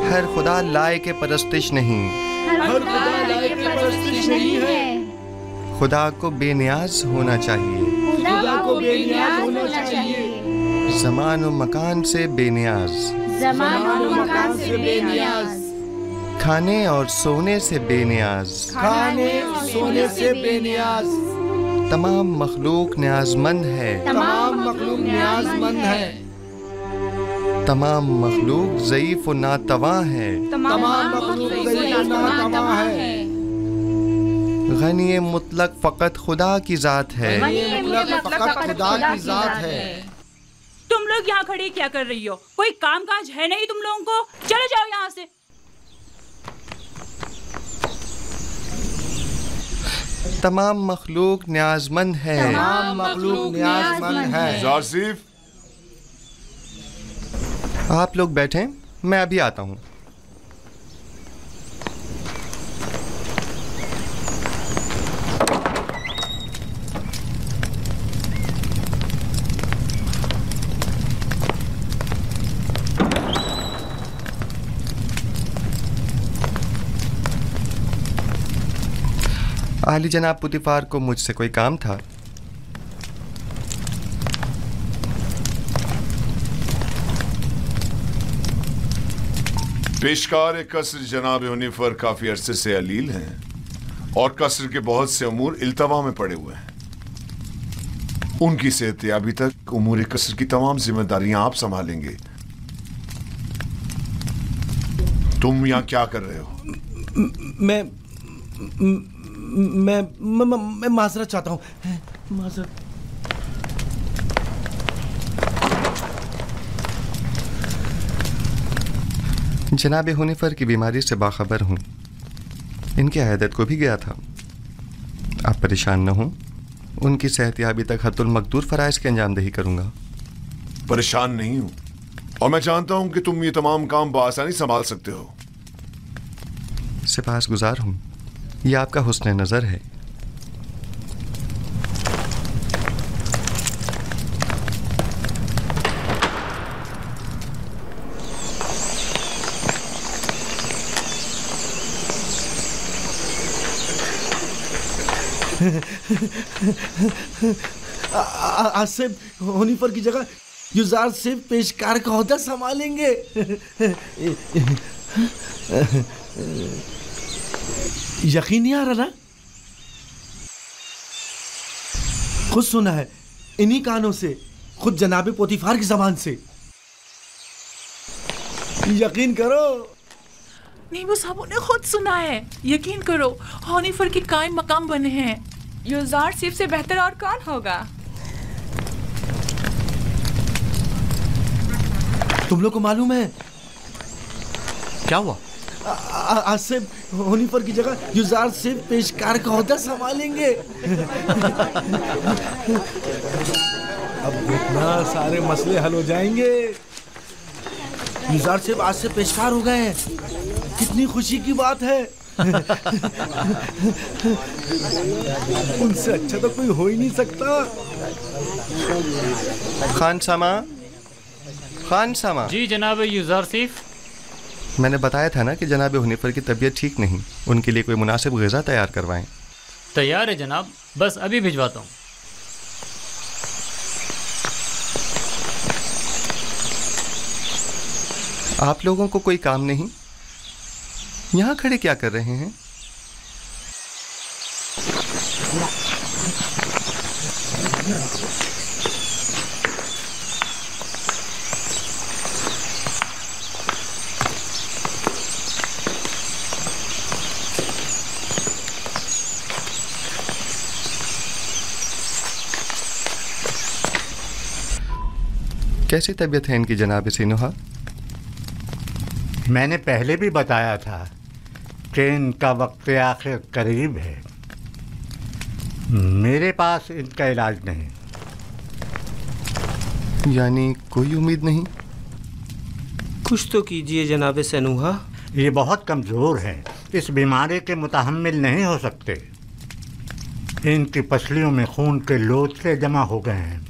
हर खुदा लायक परस्तिश नहीं, हर खुदा लायक परस्तिश नहीं है। खुदा को बेनियाज होना चाहिए, खुदा को बेनियाज होना चाहिए। ज़मान व मकान से बेनियाज, ज़मान व मकान से बेनियाज। खाने और सोने से बेनियाज, खाने और सोने से बेनियाज। तमाम मखलूक न्याजमंद है, तमाम मखलूक न्याजमंद है। तमाम मखलूक ज़ईफ़ व नातवा है, तमाम मखलूक ज़ईफ़ व नातवा है। गनी मुतलक फ़कत खुदा की ज़ात है, फकत खुदा की ज़ात है। तुम लोग यहाँ खड़े क्या कर रही हो? कोई काम काज है नहीं तुम लोगों को? चले जाओ यहाँ से। तमाम मखलूक न्याजमंद है, तमाम मखलूक न्याजमंद है। ज़ारसीफ, आप लोग बैठें, मैं अभी आता हूँ। आली जनाब पुतिफार को मुझसे कोई काम था। पेशकार कसर जनाब हुनीफर काफी अरसे से अलील हैं और कसर के बहुत से उमूर इल्तवा में पड़े हुए हैं। उनकी सेहतयाबी तक उमूर कसर की तमाम जिम्मेदारियां आप संभालेंगे। तुम यहाँ क्या कर रहे हो? मैं माजरत चाहता हूँ। माजरत। जनाब हुनीफर की बीमारी से बाखबर हूँ। इनकी अयादत को भी गया था। आप परेशान न हों, उनकी सेहतयाबी तक हत्तुल मकदूर फ़राइज़ की अंजामदही करूँगा। परेशान नहीं हूँ और मैं जानता हूँ कि तुम ये तमाम काम बआसानी संभाल सकते हो। सिपासगुजार हूँ, ये आपका हुस्न नज़र है। आसिफ हुनीफर की जगह युजार सिर्फ पेशकार का ओहदा संभालेंगे। यकीन नहीं आ रहा ना? खुद सुना है इन्हीं कानों से, खुद जनाबे पोतीफार की जबान से। यकीन करो। नहीं, वो साहब ने खुद सुना है। यकीन करो, हुनीफर की कायम मकाम बने हैं। युजार सिर्फ से बेहतर और कौन होगा? तुम लोग को मालूम है क्या हुआ? आसिफ हुनीफर की जगह युजार सिर्फ पेशकार का ओहदा संभालेंगे। अब देखना सारे मसले हल हो जाएंगे। युजार सिर्फ आज से पेशकार हो गए हैं। कितनी खुशी की बात है। उनसे अच्छा तो कोई हो ही नहीं सकता। खान सामा। जी जनाब युजारसीफ। मैंने बताया था ना कि जनाब हुनीफर की तबीयत ठीक नहीं, उनके लिए कोई मुनासिब ग़िज़ा तैयार करवाएं। तैयार है जनाब, बस अभी भिजवाता हूँ। आप लोगों को कोई काम नहीं? यहाँ खड़े क्या कर रहे हैं? कैसी तबीयत है इनकी जनाब सिनुहा? मैंने पहले भी बताया था, ट्रेन का वक्त आखिर करीब है। मेरे पास इनका इलाज नहीं। यानी कोई उम्मीद नहीं? कुछ तो कीजिए जनाब सनूहा। ये बहुत कमज़ोर हैं, इस बीमारी के मुतहम्मिल नहीं हो सकते। इनकी पसलियों में खून के लोथड़े जमा हो गए हैं।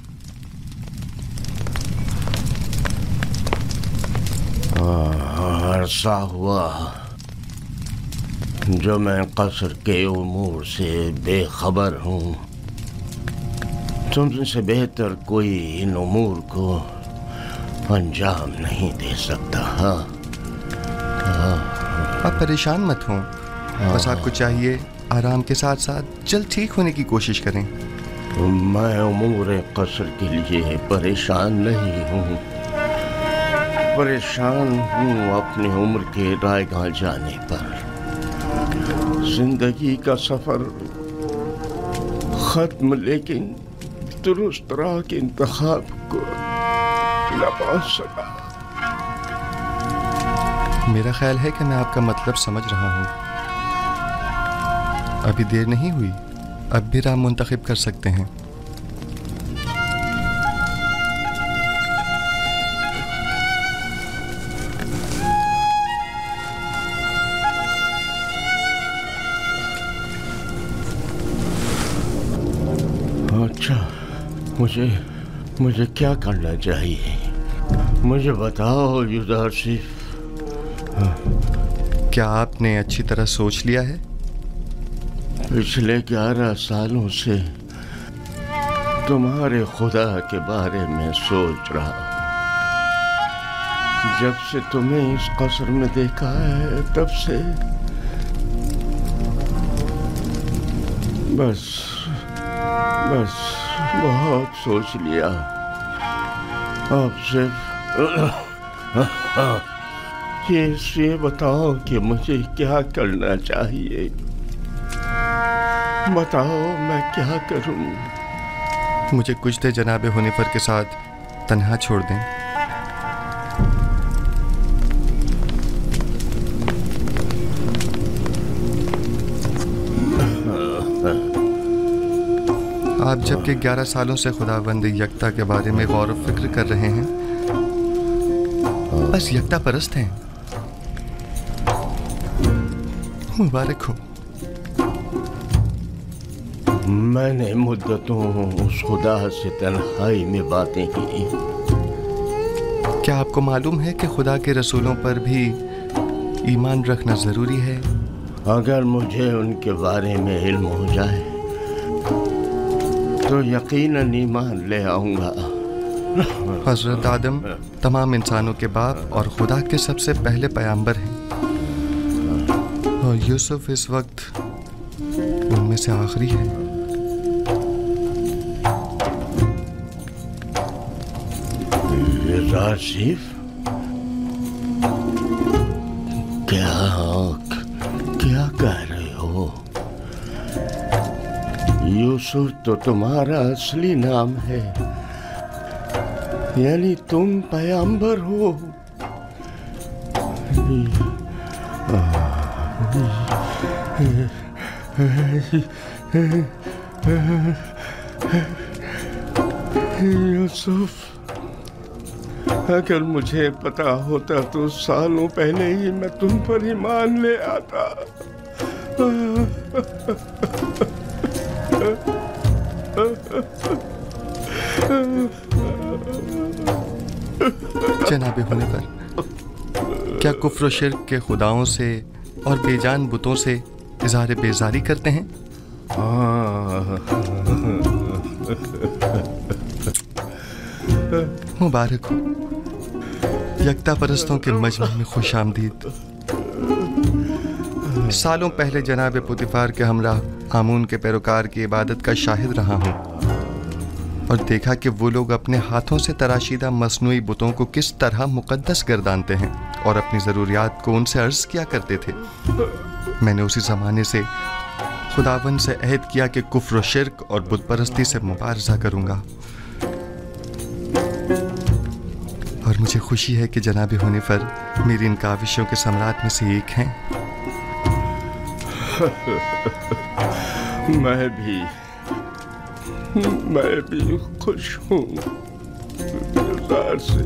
अरसा हुआ जो मैं कसर के उमूर से बेखबर हूँ। तुमसे बेहतर कोई इन उमूर को अंजाम नहीं दे सकता। आप परेशान मत हों, बस आपको चाहिए आराम के साथ साथ जल्द ठीक होने की कोशिश करें। मैं उमूर कसर के लिए परेशान नहीं हूँ, परेशान हूँ अपनी उम्र के रायगां जाने पर। जिंदगी का सफर खत्म, लेकिन दुरुस्त राह के इंतखाब को न पहुंच सका। मेरा ख्याल है कि मैं आपका मतलब समझ रहा हूँ। अभी देर नहीं हुई, अब भी राह मुंतखब कर सकते हैं। अच्छा, मुझे क्या करना चाहिए? मुझे बताओ यूसुफ। क्या आपने अच्छी तरह सोच लिया है? पिछले 11 सालों से तुम्हारे खुदा के बारे में सोच रहा हूँ। जब से तुम्हें इस कसर में देखा है तब से बस बहुत सोच लिया। अब सिर्फ ये बताओ कि मुझे क्या करना चाहिए। बताओ मैं क्या करूं? मुझे कुछ देर जनाब हुनीफर के साथ तन्हा छोड़ दें। आप जबकि 11 सालों से खुदावंद यकता के बारे में गौर व फिक्र कर रहे हैं, बस यकता परस्त हैं। मुबारक हो। मैंने मुद्दतों उस खुदा से तन्हाई में बातें की। क्या आपको मालूम है कि खुदा के रसूलों पर भी ईमान रखना जरूरी है? अगर मुझे उनके बारे में इल्म हो जाए तो यकीनन ईमान ले आऊंगा। हजरत आदम तमाम इंसानों के बाप और खुदा के सबसे पहले पैगंबर हैं, और यूसुफ इस वक्त उनमें से आखिरी है। यूसुफ, क्या कह रहे हो? यूसुफ तो तुम्हारा असली नाम है, यानी तुम पैगंबर हो। यूसुफ, अगर मुझे पता होता तो सालों पहले ही मैं तुम पर ईमान ले आता। जनाबे होने पर क्या कुफ्र व शिर्क के खुदाओं से और बेजान बुतों से इज़हार बेजारी करते हैं? मुबारक हो। यकता परस्तों के मजमे में खुश आमदीद। सालों पहले जनाब पुतिफार के हमराह आमून के पैरोकार की इबादत का शाहिद रहा हूँ और देखा कि वो लोग अपने हाथों से तराशीदा मसनूई बुतों को किस तरह मुकद्दस गर्दानते हैं और अपनी ज़रूरियात को उनसे अर्ज किया करते थे। मैंने उसी ज़माने से खुदावन से अहद किया कि कुफ्र शिर्क और बुत परस्ती से मुबारज़ा करूँगा, और मुझे खुशी है कि जनाब हुनीफर मेरी इन काविशों के सम्राट में से एक हैं। मैं भी खुश हूँ से।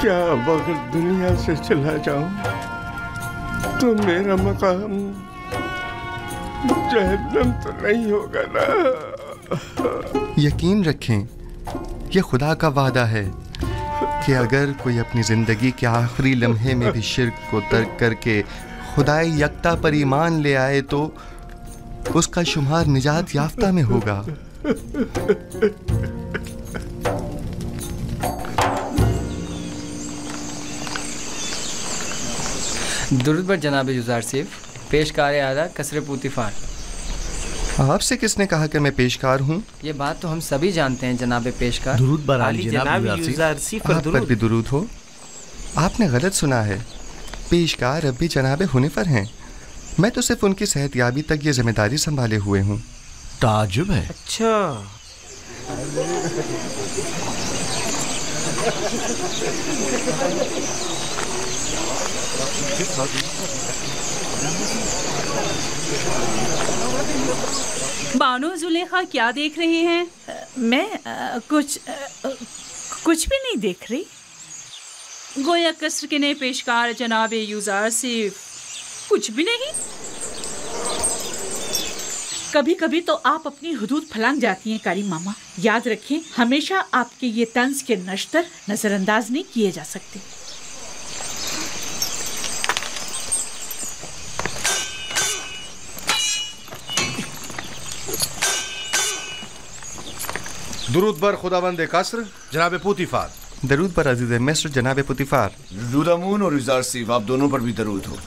क्या अगर दुनिया से चला जाऊं तो मेरा मकाम जहन्नम तो नहीं होगा ना? यकीन रखें, ये खुदा का वादा है कि अगर कोई अपनी ज़िंदगी के आखिरी लम्हे में भी शिर्क को तर्क करके खुदाई यकता पर ईमान ले आए तो उसका शुमार निजात याफ्ता में होगा। दुरूद बर जनाब युज़ार सिफ, पेशकार आला कसर पुतिफार। आपसे किसने कहा कि मैं पेशकार हूँ? ये बात तो हम सभी जानते हैं जनाब पेशकार। दुरूद बर आली जनाब युज़ार सिफ। आप पर भी दुरूद हो। आपने गलत सुना है, पेशकार अब भी जनाब हुनिफर हैं। मैं तो सिर्फ उनकी सेहतयाबी तक ये जिम्मेदारी संभाले हुए हूँ। ताजुब है। अच्छा, बानो जुलेखा क्या देख रहे हैं? मैं कुछ भी नहीं देख रही। गोया कसर के नए पेशकार जनाब युज़ार सिफ कुछ भी नहीं। कभी कभी तो आप अपनी हुदूद फलांग जाती हैं कारी मामा। याद रखें, हमेशा आपके ये तंज के नश्तर नजरअंदाज नहीं किए जा सकते। दुरूद बर खुदाबंद कसर जनाब पुतिफार। दरूद पर अजीज मिस्र जनाब पुतिफार। रुदामून और युज़ार सिफ, आप दोनों पर भी दरूद हो।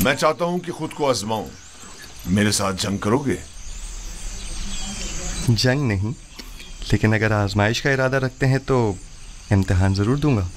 मैं चाहता हूं कि खुद को आजमाऊं। मेरे साथ जंग करोगे? जंग नहीं, लेकिन अगर आजमाइश का इरादा रखते हैं तो इम्तिहान जरूर दूंगा।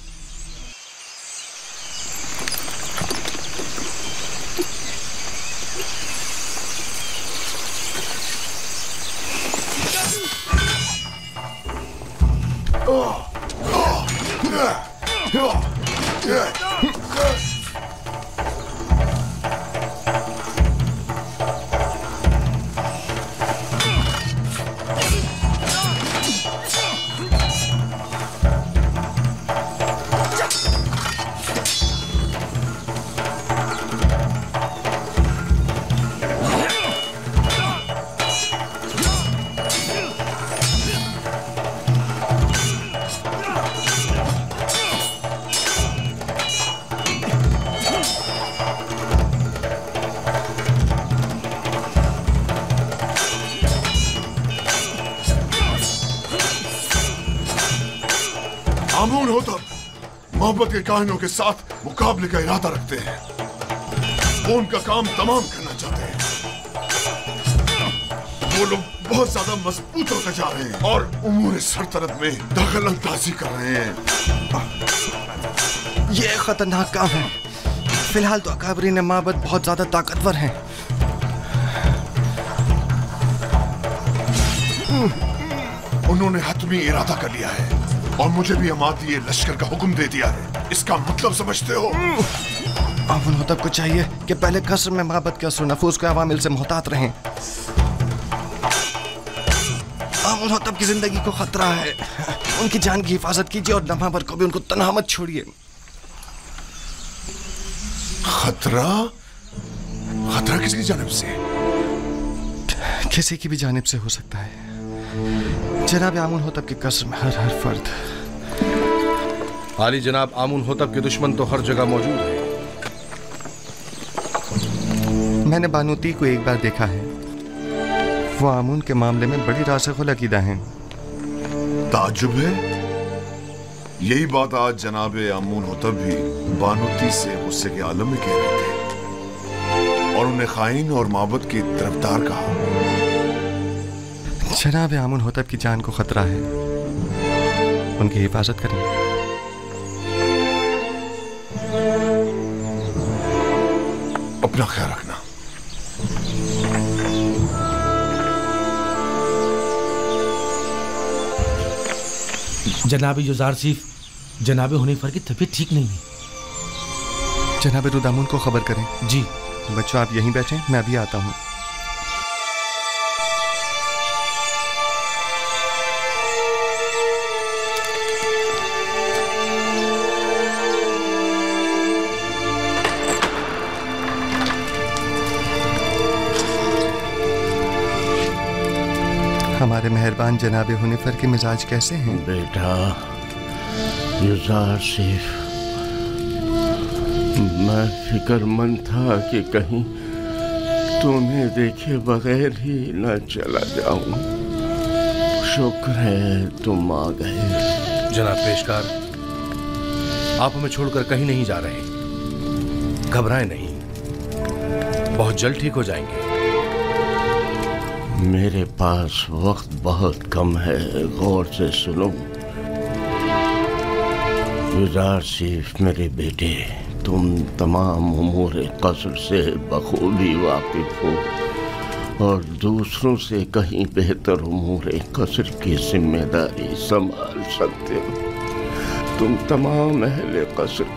आमून होता मोहब्बत के काहिनों के साथ मुकाबले का इरादा रखते हैं। वो उनका काम तमाम करना चाहते हैं। वो लोग बहुत ज्यादा मजबूत होते जा रहे हैं और उमूर सरतरत में दखल अंदाजी कर रहे हैं। ये खतरनाक काम है। फिलहाल तो अकाबरीन माबद बहुत ज्यादा ताकतवर हैं। उन्होंने हतमी इरादा कर लिया है और मुझे भी अमाती लश्कर का हुक्म दे दिया है। इसका मतलब समझते हो? अब उन तब को चाहिए कि पहले कसर में माबद के असर नफूस को अवामिल से मोहतात रहें। अब उन तब की जिंदगी को खतरा है। उनकी जान की हिफाजत कीजिए और लम्हा भर को भी उनको तन्हा मत छोड़िए। खतरा? खतरा किसकी जानिब से? किसी की भी जानिब से हो सकता है। जनाब आमुन होतब के कसर में हर फर्द। आली जनाब आमुन होतब के दुश्मन तो हर जगह मौजूद है। मैंने बानूती को एक बार देखा है। वो आमुन के मामले में बड़ी रासिखुल अकीदा हैं। ताज्जुब है। यही बात आज जनाब आमुन होतब भी बानूती से गुस्से के आलम में कह रहे थे और उन्हें खाइन और माबद की तरफदार कहा। जनाब आमुन होतब की जान को खतरा है। उनकी हिफाजत करें। अपना ख्याल रखना। जनाब युज़ार सिफ, जनाब हुनीफर की तबीयत ठीक नहीं है। जनाब रुदामुन को खबर करें। जी। बच्चों आप यहीं बैठें, मैं अभी आता हूँ। हमारे मेहरबान जनाब हुनिफर के मिजाज कैसे हैं? बेटा यूजारशिफ, मैं फिक्रमंद था कि कहीं तुम्हें देखे बगैर ही न चला जाऊं। शुक्र है तुम आ गए। जनाब पेशकार, आप हमें छोड़कर कहीं नहीं जा रहे। घबराएं नहीं, बहुत जल्द ठीक हो जाएंगे। मेरे पास वक्त बहुत कम है, गौर से सुनो। यूजारशिफ मेरे बेटे, तुम तमाम उमूर कसर से बखूबी वाकिफ हो और दूसरों से कहीं बेहतर उमूर कसर की जिम्मेदारी संभाल सकते हो। तुम तमाम अहले कसर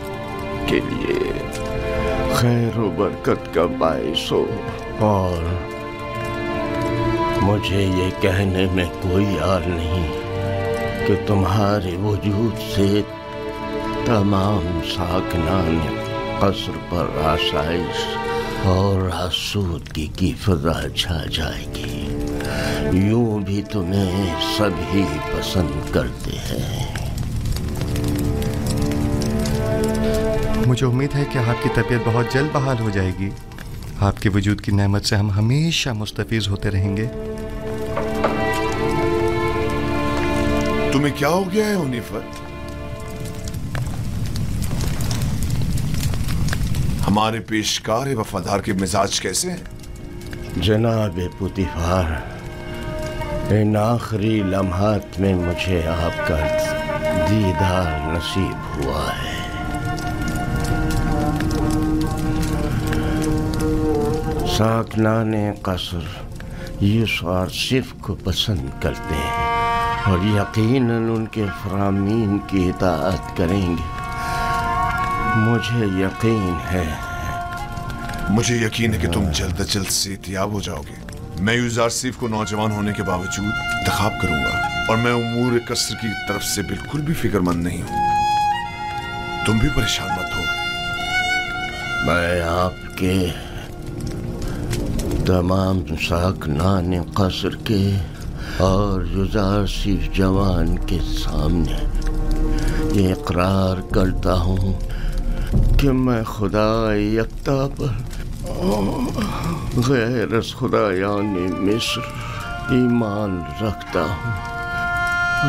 के लिए खैर व बरकत का बाइस हो और मुझे ये कहने में कोई यार नहीं कि तुम्हारे वजूद से तमाम साकिनान कसर पर आसाइश और आसूदगी की फिजा छा जाएगी। यूं भी तुम्हें सभी पसंद करते हैं। मुझे उम्मीद है कि आपकी तबीयत बहुत जल्द बहाल हो जाएगी। आपके वजूद की नेमत से हम हमेशा मुस्तफीज होते रहेंगे। तुम्हें क्या हो गया है हुनिफर? हमारे पेशकार वफादार के मिजाज कैसे हैं? जनाब पुतिफार, इन आखिरी लम्हात में मुझे आपका दीदार नसीब हुआ है। साकनाने कसर यूजारशिफ को पसंद करते हैं और यकीनन उनके फरामीन की इताअत करेंगे। मुझे यकीन है कि तुम जल्द अज जल्द सेहतियाब हो जाओगे। मैं यूजारशिफ को नौजवान होने के बावजूद इंतखाब करूंगा और मैं उमूर कसर की तरफ से बिल्कुल भी फिक्रमंद नहीं हूं। तुम भी परेशान मत हो। मैं आपके तमाम साकनान कसर के और यूजारशिफ जवान के सामने ये इकरार करता हूँ कि मैं खुदा यकता पर गैर खुदायानी मिस्र ईमान रखता हूँ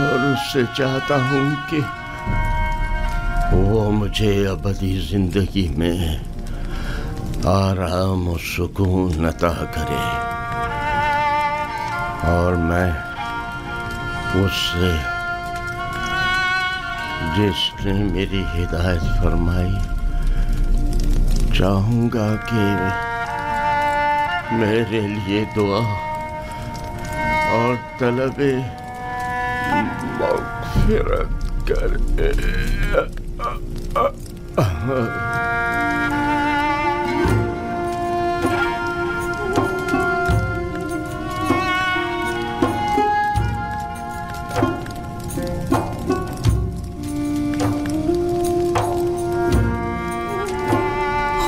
और उससे चाहता हूँ कि वो मुझे अबदी जिंदगी में आराम और सुकून अता करे और मैं उससे जिसने मेरी हिदायत फरमाई चाहूँगा कि मेरे लिए दुआ और तलबे मग़फ़िरत करे।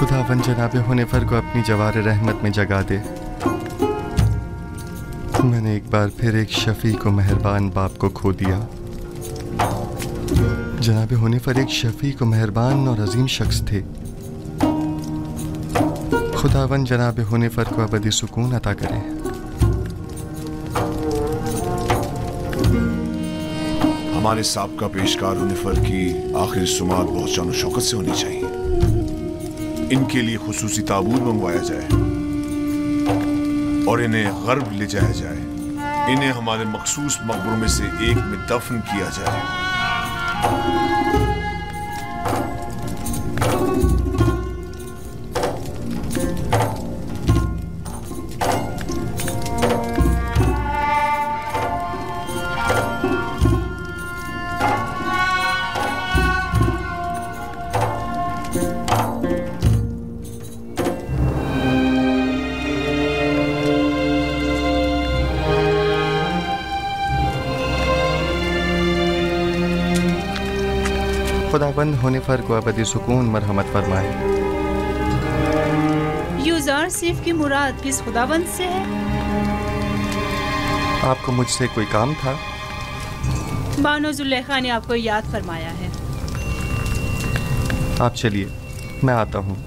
खुदावन जनाब हुनिफर को अपनी जवार रहमत में जगा दे। मैंने एक बार फिर एक शफी को मेहरबान बाप को खो दिया। जनाब हुनिफर एक शफी को मेहरबान और अजीम शख्स थे। खुदावन जनाब हुनिफर को अबदी सुकून अता करे। हमारे साबका पेशकार हुनिफर की आखिरी सुमात बहुत शान शौकत से होनी चाहिए। इनके लिए खुसूसी ताबूत मंगवाया जाए और इन्हें गर्ब ले जाया जाए। इन्हें हमारे मखसूस मकबरों में से एक में दफन किया जाए। खुदाबंद हुनिफर को अबदी सुकून मरहमत फरमाए। यूजारशिफ की मुराद किस खुदाबंद से है? आपको मुझसे कोई काम था? बानो जुलेखा ने आपको याद फरमाया है। आप चलिए, मैं आता हूँ।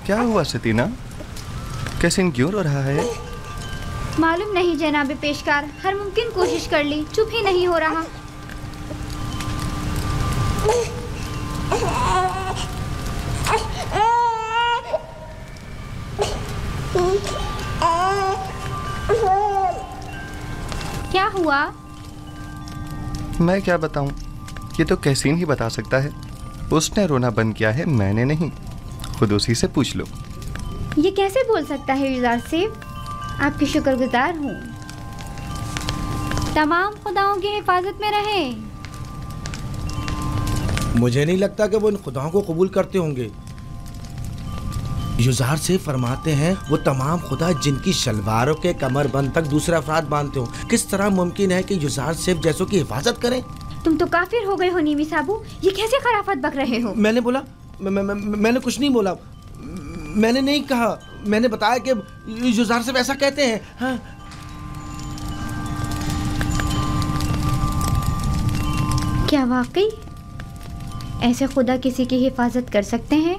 क्या हुआ सतीना? कैसिन क्यों रो रहा है? मालूम नहीं जनाबे पेशकार, हर मुमकिन कोशिश कर ली, चुप ही नहीं हो रहा। क्या हुआ? मैं क्या बताऊं? ये तो कैसिन ही बता सकता है। उसने रोना बंद किया है, मैंने नहीं। खुद उसी से पूछ लो। ये कैसे बोल सकता है युजार सेफ? आपकी शुक्रगुजार हूँ। तमाम खुदाओं की हिफाजत में रहे। मुझे नहीं लगता कि वो इन खुदाओं को कबूल करते होंगे। युजार से फरमाते हैं वो तमाम खुदा जिनकी शलवारों के कमरबंद तक दूसरे अफराद बांधते हो। किस तरह मुमकिन है कि युजार सेफ जैसों की हिफाजत करें? तुम तो काफिर हो गए हो नीमी साबू, ये कैसे खराफत बक रहे हो? मैंने बोला मैंने कुछ नहीं बोला। मैंने नहीं कहा, मैंने बताया कि युजार सेफ ऐसा कहते हैं। हाँ। क्या वाकई ऐसे खुदा किसी की हिफाजत कर सकते हैं?